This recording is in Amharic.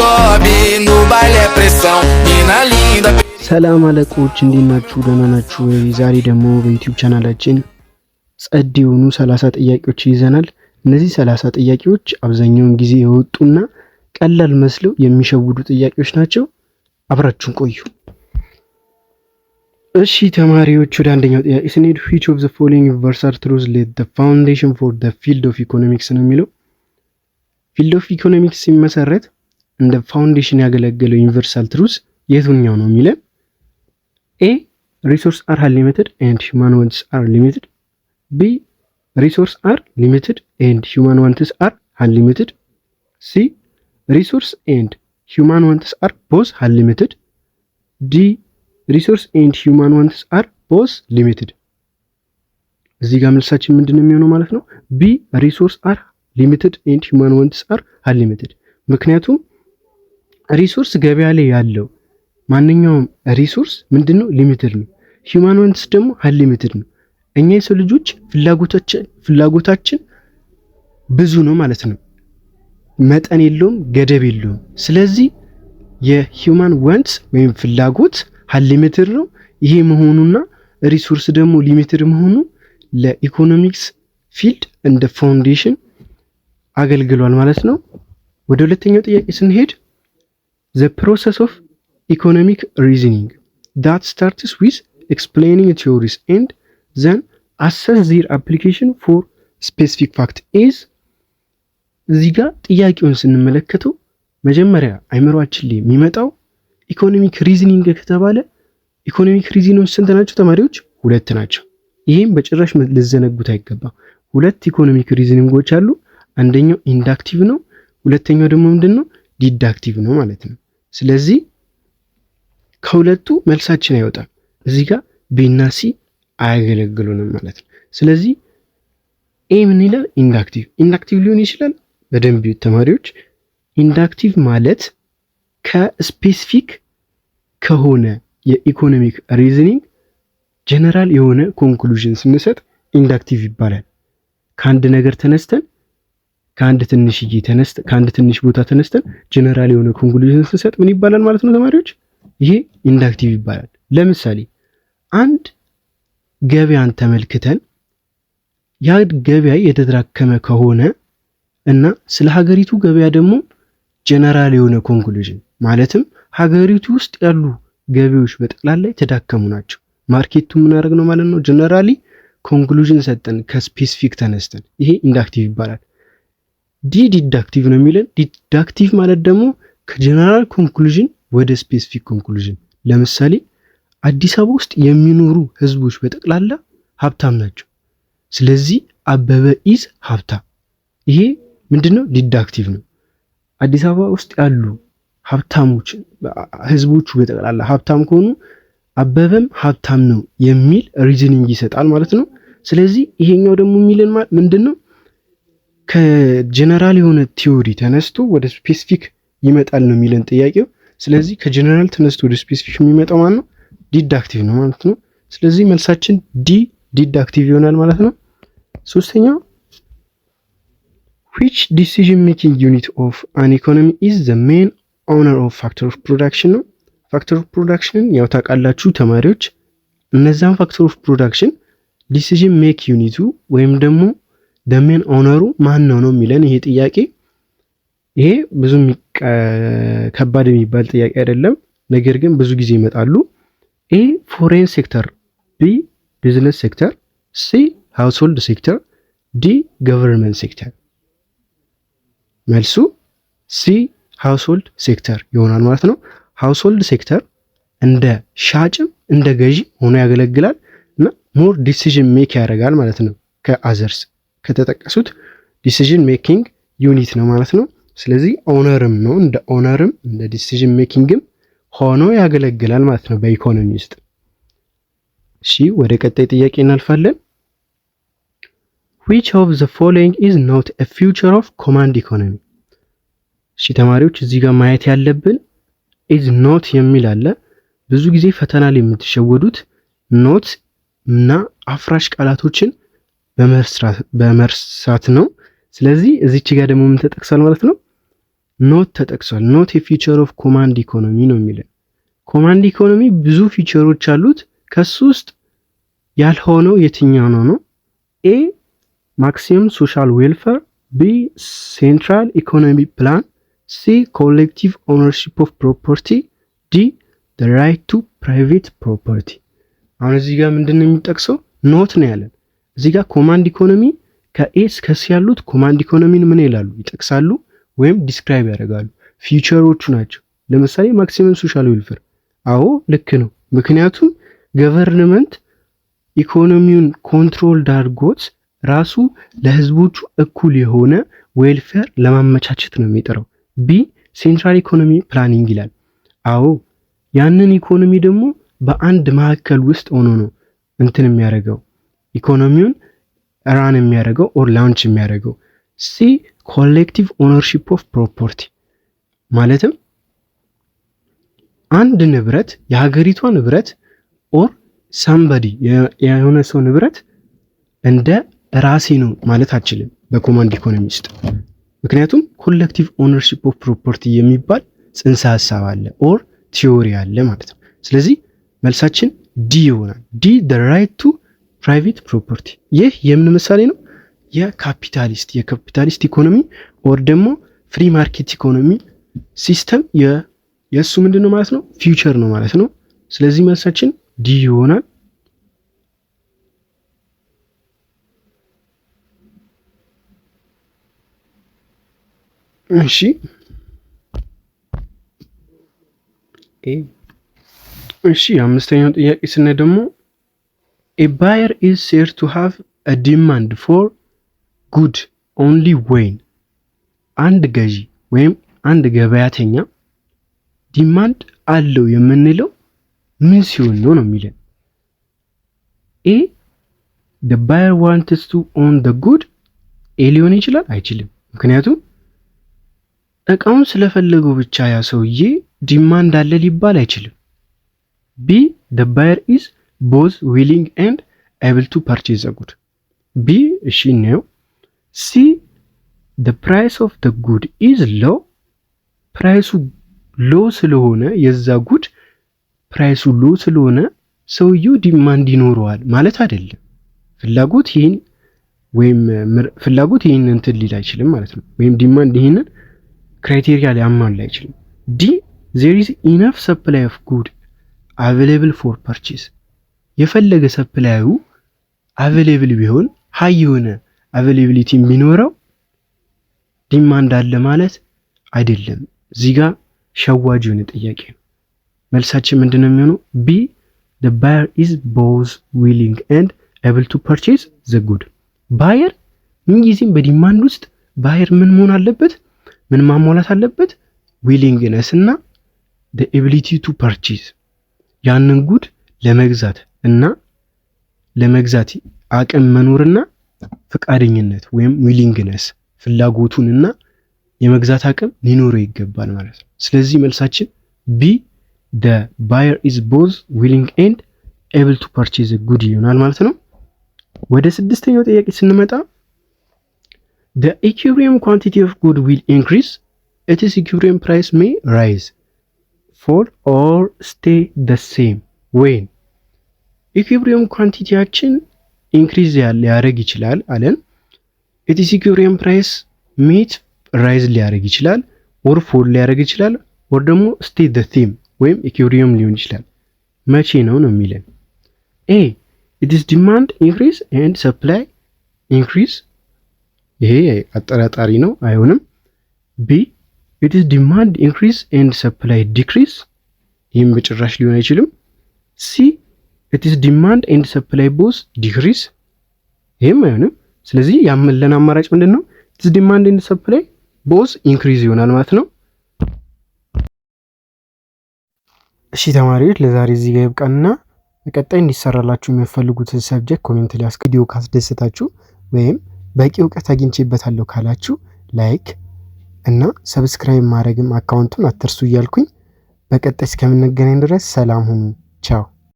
sobe, no baile é pressão, mina linda. ሰላም አለቆች እንዴት ናችሁ? ደህና ናችሁ? ዛሬ ደግሞ በዩቲዩብ ቻናላችን ጸድ የሆኑ 30 ጥያቄዎች ይዘናል። እነዚህ 30 ጥያቄዎች አብዛኛውን ጊዜ የወጡና ቀላል መስለው የሚሸውዱ ጥያቄዎች ናቸው። አብራችሁን ቆዩ። እሺ ተማሪዎች ወደ አንደኛው ጥያቄ ስንሄድ which of the following universal truths laid the foundation for the field of economics ነው የሚለው። field of economics ሲመሰረት እንደ ፋውንዴሽን ያገለገለው ዩኒቨርሳል ትሩዝ የትኛው ነው የሚለው? A. Resources are limited and human wants are limited. B. Resources are limited and human wants are unlimited. C. Resources and human wants are both unlimited. D. Resources and human wants are both limited. እዚህ ጋር መልሳችን ምንድነው የሚሆነው ማለት ነው? B. Resources are limited and human wants are unlimited. ምክንያቱም ሪሶርስ ገበያ ላይ ያለው ማንኛውም ሪሶርስ ምንድነው? ሊሚትድ ነው። ሂውማን ዋንትስ ደግሞ አንሊሚትድ ነው። እኛ የሰው ልጆች ፍላጎታችን ብዙ ነው ማለት ነው። መጠን የለውም፣ ገደብ የለውም። ስለዚህ የሂውማን ዋንትስ ወይም ፍላጎት አንሊሚትድ ነው። ይሄ መሆኑና ሪሶርስ ደግሞ ሊሚትድ መሆኑ ለኢኮኖሚክስ ፊልድ እንደ ፋውንዴሽን አገልግሏል ማለት ነው። ወደ ሁለተኛው ጥያቄ ስንሄድ the process of economic reasoning that starts with explaining theories and then assess their application for specific fact is እዚህ ጋር ጥያቄውን ስንመለከተው መጀመሪያ አይምሮአችን ላይ የሚመጣው ኢኮኖሚክ ሪዝኒንግ ከተባለ ኢኮኖሚክ ሪዝኒንጎች ስንት ናቸው ተማሪዎች? ሁለት ናቸው። ይሄም በጭራሽ ልዘነጉት አይገባም። ሁለት ኢኮኖሚክ ሪዝኒንጎች አሉ። አንደኛው ኢንዳክቲቭ ነው፣ ሁለተኛው ደግሞ ምንድነው? ዲዳክቲቭ ነው ማለት ነው። ስለዚህ ከሁለቱ መልሳችን አይወጣም። እዚህ ጋር ቢና ሲ አያገለግሉንም ማለት ነው። ስለዚህ ኤ ምን ይላል? ኢንዳክቲቭ ሊሆን ይችላል። በደንብ ተማሪዎች ኢንዳክቲቭ ማለት ከስፔሲፊክ ከሆነ የኢኮኖሚክ ሪዝኒንግ ጀነራል የሆነ ኮንክሉዥን ስንሰጥ ኢንዳክቲቭ ይባላል። ከአንድ ነገር ተነስተን ከአንድ ትንሽ ቦታ ተነስተን ጀነራል የሆነ ኮንክሉዥን ስንሰጥ ምን ይባላል ማለት ነው ተማሪዎች? ይሄ ኢንዳክቲቭ ይባላል። ለምሳሌ አንድ ገበያን ተመልክተን ያ ገበያ የተደራከመ ከሆነ እና ስለ ሀገሪቱ ገበያ ደግሞ ጀነራል የሆነ ኮንክሉዥን ማለትም ሀገሪቱ ውስጥ ያሉ ገበያዎች በጠቅላላ የተዳከሙ ናቸው። ማርኬቱ ምን ያደርግ ነው ማለት ነው? ጀነራሊ ኮንክሉዥን ሰጠን ከስፔሲፊክ ተነስተን፣ ይሄ ኢንዳክቲቭ ይባላል። ዲዳክቲቭ ነው የሚለን። ዲዳክቲቭ ማለት ደግሞ ከጀነራል ኮንክሉዥን ወደ ስፔሲፊክ ኮንክሉዥን። ለምሳሌ አዲስ አበባ ውስጥ የሚኖሩ ህዝቦች በጠቅላላ ሀብታም ናቸው። ስለዚህ አበበ ኢዝ ሀብታም። ይሄ ምንድነው? ዲዳክቲቭ ነው። አዲስ አበባ ውስጥ ያሉ ሀብታሞች ህዝቦቹ በጠቅላላ ሀብታም ከሆኑ አበበም ሀብታም ነው የሚል ሪዝኒንግ ይሰጣል ማለት ነው። ስለዚህ ይሄኛው ደግሞ የሚለን ምንድነው? ከጀነራል የሆነ ቲዮሪ ተነስቶ ወደ ስፔሲፊክ ይመጣል ነው የሚለን ጥያቄው። ስለዚህ ከጀነራል ተነስቶ ወደ ስፔሲፊክ የሚመጣው ማለት ነው ዲዳክቲቭ ነው ማለት ነው። ስለዚህ መልሳችን ዲዳክቲቭ ይሆናል ማለት ነው። ሶስተኛው which decision making unit of an economy is the main owner of factor of production ነው። ፋክተር ኦፍ ፕሮዳክሽን ያው ታውቃላችሁ ተማሪዎች። እነዛን ፋክተር ኦፍ ፕሮዳክሽን ዲሲዥን ሜክ ዩኒቱ ወይም ደግሞ ደሜን ኦነሩ ማን ነው የሚለን ይሄ ጥያቄ። ይሄ ብዙም ከባድ የሚባል ጥያቄ አይደለም፣ ነገር ግን ብዙ ጊዜ ይመጣሉ። ኤ ፎሬን ሴክተር፣ ቢ ቢዝነስ ሴክተር፣ ሲ ሃውስሆልድ ሴክተር፣ ዲ ገቨርንመንት ሴክተር። መልሱ ሲ ሃውስሆልድ ሴክተር ይሆናል ማለት ነው። ሃውስሆልድ ሴክተር እንደ ሻጭም እንደ ገዢ ሆኖ ያገለግላል እና ሞር ዲሲዥን ሜክ ያደርጋል ማለት ነው። ከአዘርስ ከተጠቀሱት ዲሲዥን ሜኪንግ ዩኒት ነው ማለት ነው። ስለዚህ ኦነርም ነው፣ እንደ ኦነርም እንደ ዲሲዥን ሜኪንግም ሆኖ ያገለግላል ማለት ነው በኢኮኖሚ ውስጥ። እሺ ወደ ቀጣይ ጥያቄ እናልፋለን። which of the following is not a feature of command economy? እሺ ተማሪዎች እዚህ ጋር ማየት ያለብን is not የሚል አለ። ብዙ ጊዜ ፈተና ላይ የምትሸወዱት ኖት እና አፍራሽ ቃላቶችን በመርሳት ነው። ስለዚህ እዚች ጋር ደግሞ ምን ተጠቅሷል ማለት ነው? ኖት ተጠቅሷል። ኖት የፊቸር ኦፍ ኮማንድ ኢኮኖሚ ነው የሚለን። ኮማንድ ኢኮኖሚ ብዙ ፊቸሮች አሉት። ከሱ ውስጥ ያልሆነው የትኛው ነው? ኤ ማክሲመም ሶሻል ዌልፌር፣ ቢ ሴንትራል ኢኮኖሚ ፕላን፣ ሲ ኮሌክቲቭ ኦነርሺፕ ኦፍ ፕሮፐርቲ፣ ዲ the right to private property። አሁን እዚህ ጋር ምንድነው የሚጠቅሰው? ኖት ነው ያለን። እዚህ ጋር ኮማንድ ኢኮኖሚ ከኤ እስከ ሲ ያሉት ኮማንድ ኢኮኖሚን ምን ይላሉ? ይጠቅሳሉ ወይም ዲስክራይብ ያደርጋሉ። ፊቸሮቹ ናቸው። ለምሳሌ ማክሲመም ሶሻል ዌልፌር፣ አዎ ልክ ነው። ምክንያቱም ገቨርንመንት ኢኮኖሚውን ኮንትሮል ዳርጎት ራሱ ለህዝቦቹ እኩል የሆነ ዌልፌር ለማመቻቸት ነው የሚጠራው። ቢ ሴንትራል ኢኮኖሚ ፕላኒንግ ይላል። አዎ ያንን ኢኮኖሚ ደግሞ በአንድ ማዕከል ውስጥ ሆኖ ነው እንትን የሚያደርገው ኢኮኖሚውን ራን የሚያደርገው ኦር ላውንች የሚያደርገው። ሲ ኮሌክቲቭ ኦነርሺፕ ኦፍ ፕሮፐርቲ ማለትም አንድ ንብረት የሀገሪቷ ንብረት ኦር ሳምባዲ የሆነ ሰው ንብረት እንደ ራሴ ነው ማለት አችልም በኮማንድ ኢኮኖሚ ውስጥ። ምክንያቱም ኮሌክቲቭ ኦነርሺፕ ኦፍ ፕሮፐርቲ የሚባል ጽንሰ ሀሳብ አለ ኦር ቲዮሪ አለ ማለት ነው። ስለዚህ መልሳችን ዲ ይሆናል። ዲ the right to private property። ይህ የምን ምሳሌ ነው? የካፒታሊስት ኢኮኖሚ ኦር ደግሞ ፍሪ ማርኬት ኢኮኖሚ ሲስተም የእሱ ምንድን ነው ማለት ነው? ፊውቸር ነው ማለት ነው። ስለዚህ መልሳችን ዲ ይሆናል። እሺ አምስተኛው ጥያቄ ስናይ ደግሞ a buyer is said to have a demand for good only when አንድ ገዢ ወይም አንድ ገበያተኛ ዲማንድ አለው የምንለው ምን ሲሆን ነው የሚለን? ኤ the buyer wants to own the good ኤ ሊሆን ይችላል? አይችልም። ምክንያቱም እቃውን ስለፈለገው ብቻ ያ ሰውዬ ዲማንድ አለ ሊባል አይችልም። ቢ the buyer is both willing and able to purchase the good ቢ እሺ ነው። ሲ the price of the good is low ፕራይሱ ሎ ስለሆነ የዛ ጉድ ፕራይሱ ሎ ስለሆነ ሰውየው ዲማንድ ይኖረዋል ማለት አይደለም። ፍላጎት ይሄን እንትን ሊል አይችልም ማለት ነው። ወይም ዲማንድ ይሄንን ክራይቴሪያ ሊያሟላ አይችልም። ዲ there is enough supply of good available for purchase የፈለገ ሰፕላዩ available ቢሆን ሃይ የሆነ availability ቢኖረው ዲማንድ አለ ማለት አይደለም። እዚህ ጋር ሸዋጅ የሆነ ጥያቄ ነው። መልሳችን ምንድነው የሚሆነው? ቢ the buyer is both willing and able to purchase the good ባየር ምንጊዜም በዲማንድ ውስጥ ባየር ምን መሆን አለበት? ምን ማሟላት አለበት? ዊሊንግነስ እና the ability to purchase ያንን ጉድ ለመግዛት እና ለመግዛት አቅም መኖርና ፍቃደኝነት ወይም ዊሊንግነስ ፍላጎቱንና የመግዛት አቅም ሊኖረው ይገባል ማለት ነው። ስለዚህ መልሳችን ቢ the buyer is both willing and able to purchase a good ይሆናል ማለት ነው። ወደ ስድስተኛው ጥያቄ ስንመጣ the equilibrium quantity of good will increase its equilibrium price may rise fall or stay the same when equilibrium ኳንቲቲያችን ኢንክሪዝ ሊያደርግ ይችላል አለን። its equilibrium price may rise ሊያደርግ ይችላል or fall ሊያደርግ ይችላል or ደግሞ stay the same ወይም equilibrium ሊሆን ይችላል። መቼ ነው የሚለን? a it is demand increase and supply increase ይሄ አጠራጣሪ ነው አይሆንም። b it is demand increase and supply decrease ይህም በጭራሽ ሊሆን አይችልም። c it is demand and supply both decrease ይህም አይሆንም። ስለዚህ ያመለን አማራጭ ምንድነው? it is demand and supply both increase ይሆናል ማለት ነው። እሺ ተማሪዎች ለዛሬ እዚህ ጋር ይብቃና በቀጣይ እንዲሰራላችሁ የሚፈልጉትን ሰብጀክት ኮሜንት ላይ አስቀምጡ። ቪዲዮ ካስደሰታችሁ ወይም በቂ እውቀት አግኝቼበታለሁ ካላችሁ ላይክ እና ሰብስክራይብ ማድረግም አካውንቱን አትርሱ እያልኩኝ በቀጣይ እስከምንገናኝ ድረስ ሰላም ሁኑ። ቻው